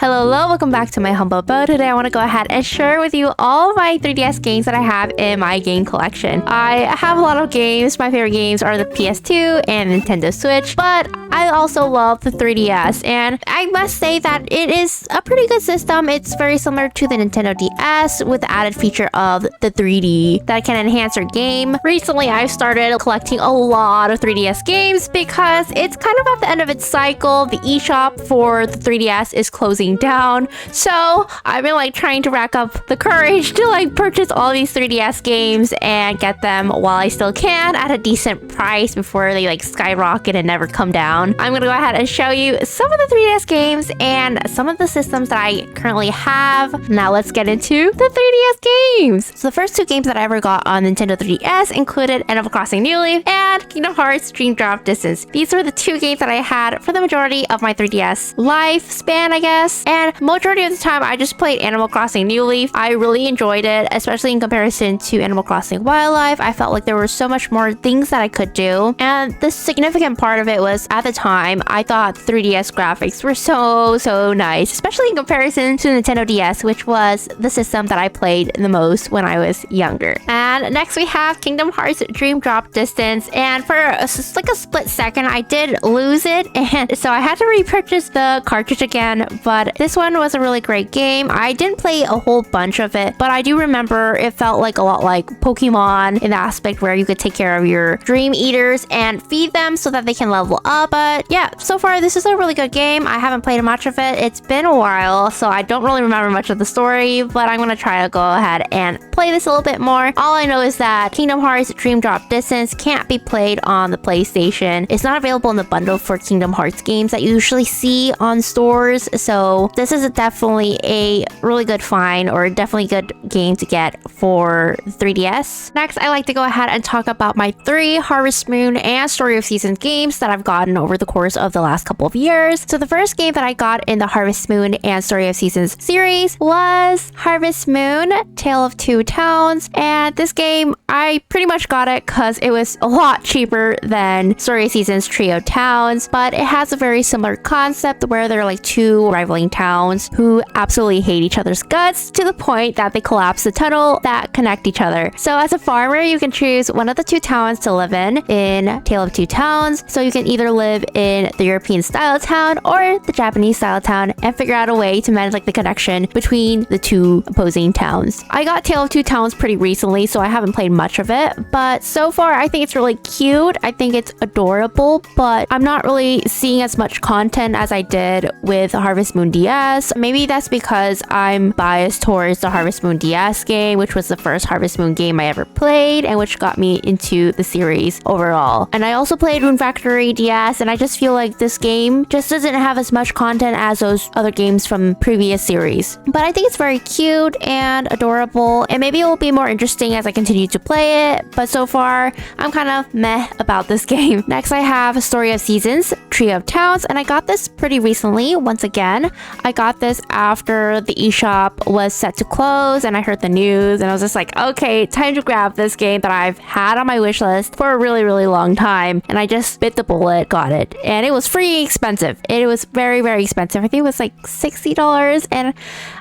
Hello, welcome back to my humble abode. Today I want to go ahead and share with you all my 3DS games that I have in my game collection. I have a lot of games. My favorite games are the PS2 and Nintendo Switch, but I also love the 3DS, and I must say that it is a pretty good system. It's very similar to the Nintendo DS with the added feature of the 3D that can enhance your game. Recently, I've started collecting a lot of 3DS games because it's kind of at the end of its cycle. The eShop for the 3DS is closing down, so I've been trying to rack up the courage to purchase all these 3DS games and get them while I still can at a decent price before they skyrocket and never come down. I'm gonna go ahead and show you some of the 3DS games and some of the systems that I currently have. Now let's get into the 3DS games. So the first two games that I ever got on Nintendo 3DS included Animal Crossing New Leaf and Kingdom Hearts Dream Drop Distance. These were the two games that I had for the majority of my 3DS lifespan, I guess. And majority of the time, I just played Animal Crossing New Leaf. I really enjoyed it, especially in comparison to Animal Crossing Wildlife. I felt like there were so much more things that I could do. And the significant part of it was, at the time, I thought 3DS graphics were so nice, especially in comparison to Nintendo DS, which was the system that I played the most when I was younger. And next we have Kingdom Hearts Dream Drop Distance. And for a split second, I did lose it. And so I had to repurchase the cartridge again, but this one was a really great game. I didn't play a whole bunch of it, but I do remember it felt a lot like Pokemon in the aspect where you could take care of your dream eaters and feed them so that they can level up. But yeah, so far this is a really good game. I haven't played much of it. It's been a while, so I don't really remember much of the story, but I'm gonna try to go ahead and play this a little bit more. All I know is that Kingdom Hearts Dream Drop Distance can't be played on the PlayStation. It's not available in the bundle for Kingdom Hearts games that you usually see on stores, so this is definitely a really good find, or definitely good game to get for 3DS. Next, I like to go ahead and talk about my 3 Harvest Moon and Story of Seasons games that I've gotten over the course of the last couple of years. So the first game that I got in the Harvest Moon and Story of Seasons series was Harvest Moon Tale of Two Towns, and this game I pretty much got it because it was a lot cheaper than Story of Seasons Trio Towns, but it has a very similar concept where they're two rivaling towns who absolutely hate each other's guts to the point that they collapse the tunnel that connect each other. So as a farmer, you can choose one of the two towns to live in Tale of Two Towns. So you can either live in the European style town or the Japanese style town and figure out a way to manage the connection between the two opposing towns. I got Tale of Two Towns pretty recently, so I haven't played much of it, but so far I think it's really cute. I think it's adorable, but I'm not really seeing as much content as I did with Harvest Moon DS. Maybe that's because I'm biased towards the Harvest Moon DS game, which was the first Harvest Moon game I ever played and which got me into the series overall. And I also played Rune Factory DS, and I just feel like this game just doesn't have as much content as those other games from previous series. But I think it's very cute and adorable, and maybe it will be more interesting as I continue to play it, but so far I'm kind of meh about this game. Next, I have Story of Seasons Trio of Towns, and I got this pretty recently. Once again, I got this after the eShop was set to close, and I heard the news, and I was just okay, time to grab this game that I've had on my wish list for a really long time, and I just bit the bullet, got it, and it was freaking expensive. It was very expensive. I think it was $60, and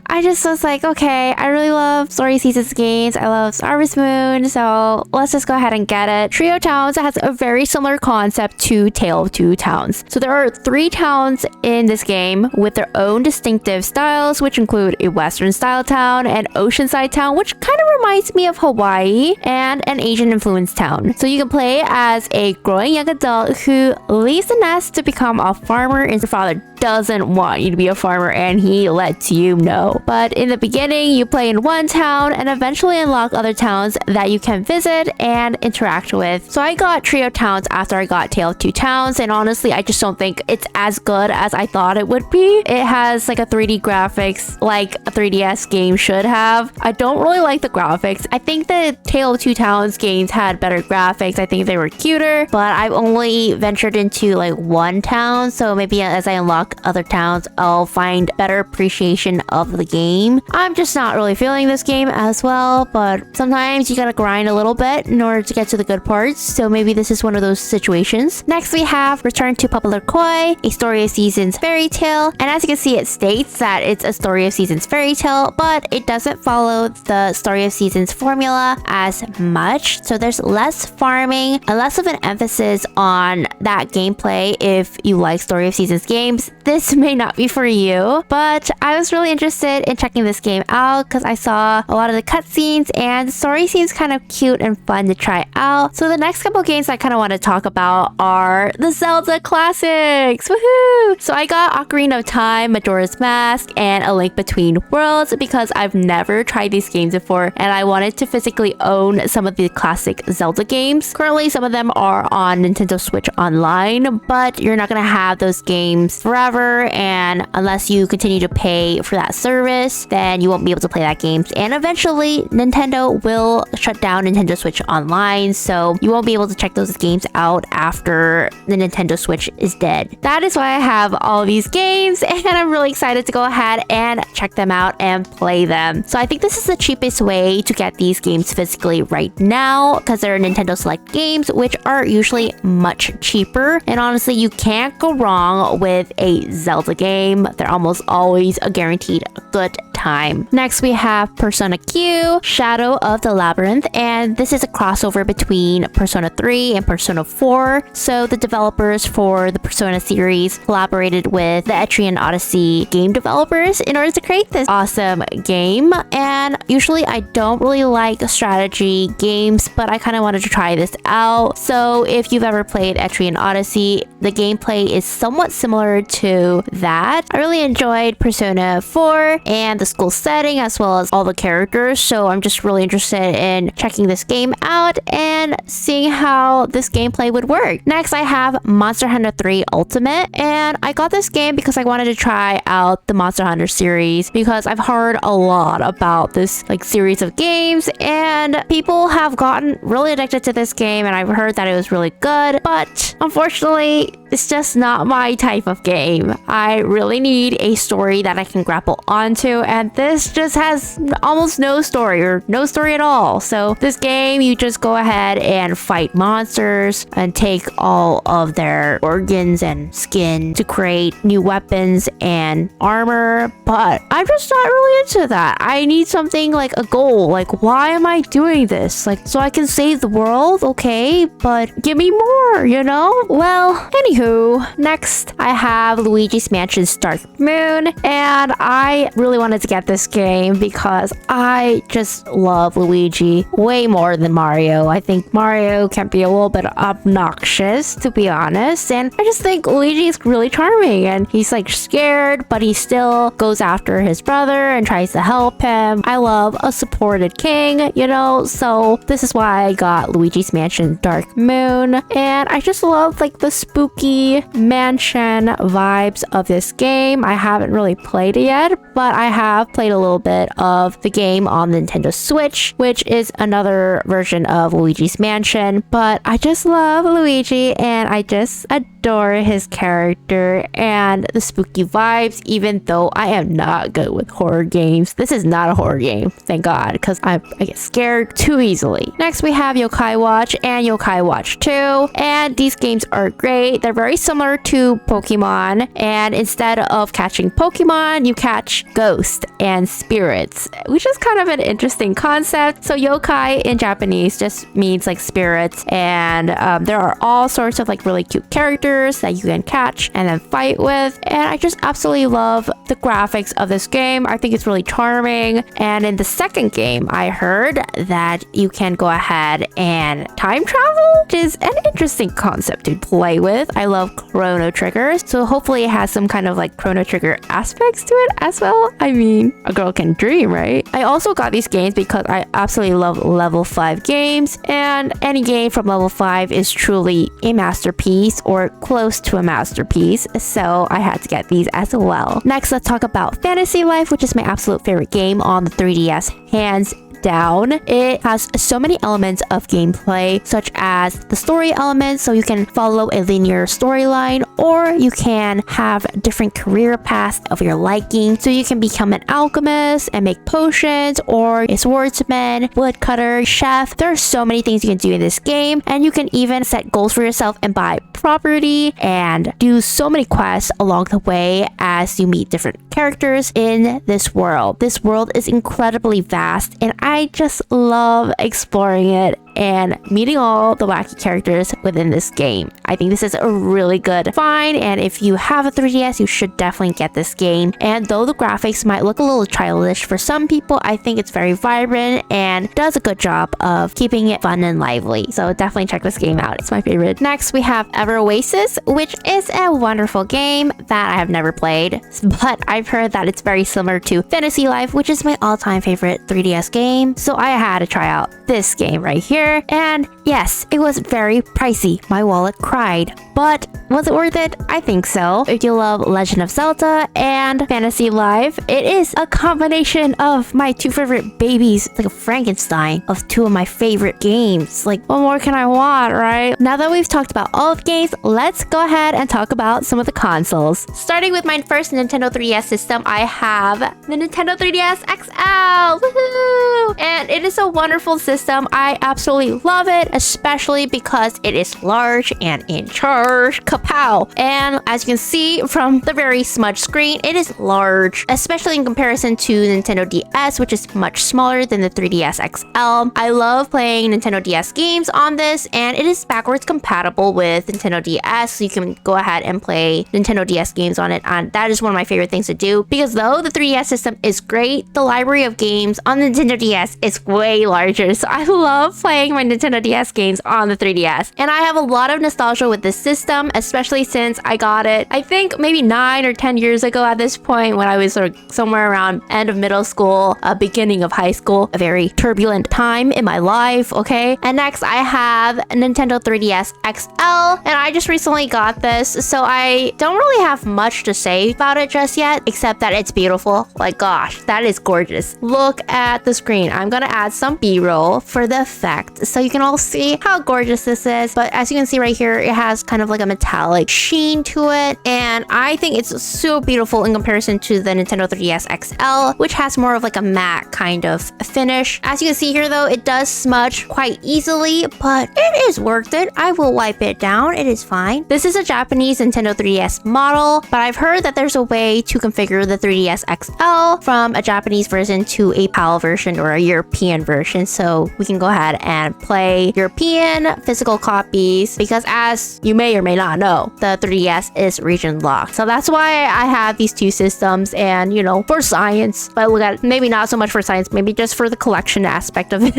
I just was okay, I really love Story Seasons games. I love Harvest Moon, so let's just go ahead and get it. Trio Towns has a very similar concept to Tale of Two Towns. So there are 3 towns in this game with their own distinctive styles, which include a Western style town, an oceanside town, which kind of reminds me of Hawaii, and an Asian influenced town. So you can play as a growing young adult who leaves the nest to become a farmer, and your father doesn't want you to be a farmer and he lets you know. But in the beginning, you play in one town and eventually unlock other towns that you can visit and interact with. So I got Trio Towns after I got Tale of Two Towns, and honestly, I just don't think it's as good as I thought it would be. It has a 3D graphics like a 3DS game should have. I don't really like the graphics. I think the Tale of Two Towns games had better graphics. I think they were cuter, but I've only ventured into one town, so maybe as I unlock unlock other towns, I'll find better appreciation of the game. I'm just not really feeling this game as well, but sometimes you gotta grind a little bit in order to get to the good parts, so maybe this is one of those situations. Next we have Return to PoPoLoCrois, a Story of Seasons Fairytale, and as you can see it states that it's a Story of Seasons Fairytale, but it doesn't follow the Story of Seasons formula as much, so there's less farming and less of an emphasis on that gameplay. If you like Story of Seasons games, this may not be for you, but I was really interested in checking this game out because I saw a lot of the cutscenes and the story seems kind of cute and fun to try out. So the next couple games I kind of want to talk about are the Zelda classics. Woohoo! So I got Ocarina of Time, Majora's Mask, and A Link Between Worlds because I've never tried these games before and I wanted to physically own some of the classic Zelda games. Currently, some of them are on Nintendo Switch Online, but you're not gonna have those games forever, and unless you continue to pay for that service, then you won't be able to play that game. And eventually, Nintendo will shut down Nintendo Switch Online, so you won't be able to check those games out after the Nintendo Switch is dead. That is why I have all these games, and I'm really excited to go ahead and check them out and play them. So I think this is the cheapest way to get these games physically right now, because they're Nintendo Select games, which are usually much cheaper. And honestly, you can't go wrong with a Zelda game. They're almost always a guaranteed good time. Next, we have Persona Q, Shadow of the Labyrinth, and this is a crossover between Persona 3 and Persona 4. So the developers for the Persona series collaborated with the Etrian Odyssey game developers in order to create this awesome game. And usually I don't really like strategy games, but I kind of wanted to try this out. So if you've ever played Etrian Odyssey, the gameplay is somewhat similar to that. I really enjoyed Persona 4 and the school setting as well as all the characters, so I'm just really interested in checking this game out and seeing how this gameplay would work. Next, I have Monster Hunter 3 Ultimate, and I got this game because I wanted to try out the Monster Hunter series because I've heard a lot about this series of games and people have gotten really addicted to this game, and I've heard that it was really good, but unfortunately it's just not my type of game. I really need a story that I can grapple onto, and this just has almost no story or no story at all. So this game, you just go ahead and fight monsters and take all of their organs and skin to create new weapons and armor, but I'm just not really into that. I need something like a goal. Why am I doing this? So I can save the world, okay, but give me more, you know? Well, anywho, next I have Luigi's Mansion's Dark Moon, and I really wanted to get this game because I just love Luigi way more than Mario. I think Mario can be a little bit obnoxious, to be honest, and I just think Luigi is really charming, and he's scared, but he still goes after his brother and tries to help him. I love a supported king, you know, so this is why I got Luigi's Mansion Dark Moon, and I just love the spooky mansion vibes of this game. I haven't really played it yet, but I have played a little bit of the game on the Nintendo Switch, which is another version of Luigi's Mansion, but I just love Luigi and I just adore his character and the spooky vibes, even though I am not good with horror games. This is not a horror game, thank God, because I get scared too easily. Next, we have Yokai Watch and Yokai Watch 2, and these games are great. They're very similar to Pokemon, and instead of catching Pokemon, you catch ghosts and spirits, which is kind of an interesting concept. So yokai in Japanese just means spirits, and there are all sorts of really cute characters that you can catch and then fight with, and I just absolutely love the graphics of this game. I think it's really charming. And in the second game, I heard that you can go ahead and time travel, which is an interesting concept to play with. I love Chronotrigger, so hopefully it has some kind of Chronotrigger aspects to it as well. I mean, a girl can dream, right? I also got these games because I absolutely love level 5 games, and any game from level 5 is truly a masterpiece or close to a masterpiece, so I had to get these as well. Next, let's talk about Fantasy Life, which is my absolute favorite game on the 3DS hands down. It has so many elements of gameplay, such as the story elements, so you can follow a linear storyline, or you can have different career paths of your liking. So you can become an alchemist and make potions, or a swordsman, woodcutter, chef. There are so many things you can do in this game, and you can even set goals for yourself and buy property and do so many quests along the way as you meet different characters in this world. This world is incredibly vast, and I just love exploring it and meeting all the wacky characters within this game. I think this is a really good find, and if you have a 3DS, you should definitely get this game. And though the graphics might look a little childish for some people, I think it's very vibrant and does a good job of keeping it fun and lively. So definitely check this game out. It's my favorite. Next, we have Everoasis, which is a wonderful game that I have never played, but I've heard that it's very similar to Fantasy Life, which is my all-time favorite 3DS game. So I had to try out this game right here. And yes, it was very pricey. My wallet cried. But was it worth it? I think so. If you love Legend of Zelda and Fantasy Life, it is a combination of my two favorite babies. It's like a Frankenstein of two of my favorite games. Like, what more can I want, right? Now that we've talked about all of the games, let's go ahead and talk about some of the consoles. Starting with my first Nintendo 3DS system, I have the Nintendo 3DS XL. Woohoo! And it is a wonderful system. I absolutely love it, especially because it is large and in charge. Kapow! And as you can see from the very smudged screen, it is large, especially in comparison to Nintendo DS, which is much smaller than the 3DS XL. I love playing Nintendo DS games on this, and it is backwards compatible with Nintendo DS, so you can go ahead and play Nintendo DS games on it, and that is one of my favorite things to do, because though the 3DS system is great, the library of games on the Nintendo DS is way larger, so I love playing my Nintendo DS games on the 3DS. And I have a lot of nostalgia with this system, especially since I got it, I think maybe 9 or 10 years ago at this point, when I was sort of somewhere around end of middle school, beginning of high school, a very turbulent time in my life, okay? And next, I have Nintendo 3DS XL, and I just recently got this, so I don't really have much to say about it just yet, except that it's beautiful. Like, gosh, that is gorgeous. Look at the screen. I'm gonna add some B-roll for the effect, so you can all see how gorgeous this is. But as you can see right here, it has kind of like a metallic sheen to it, and I think it's so beautiful in comparison to the Nintendo 3DS XL, which has more of like a matte kind of finish. As you can see here though, it does smudge quite easily, but it is worth it. I will wipe it down. It is fine. This is a Japanese Nintendo 3DS model, but I've heard that there's a way to configure the 3DS XL from a Japanese version to a PAL version or a European version, so we can go ahead and play European physical copies, because as you may or may not know, the 3DS is region locked. So that's why I have these two systems, and you know, for science, but look at maybe not so much for science, maybe just for the collection aspect of it.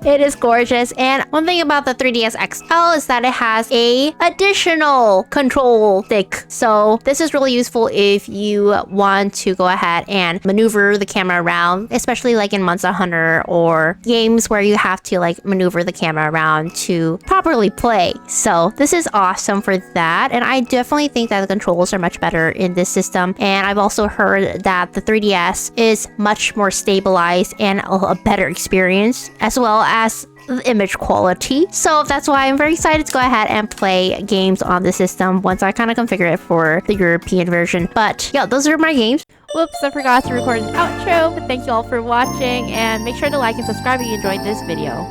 It is gorgeous. And one thing about the 3DS XL is that it has a additional control stick. So this is really useful if you want to go ahead and maneuver the camera around, especially like in Monster Hunter or games where you have to like maneuver the camera around to properly play. So this is awesome for that, and I definitely think that the controls are much better in this system. And I've also heard that the 3DS is much more stabilized and a better experience, as well as the image quality. So that's why I'm very excited to go ahead and play games on the system once I kind of configure it for the European version. But yeah, those are my games. Whoops, I forgot to record an outro, but thank you all for watching, and make sure to like and subscribe if you enjoyed this video.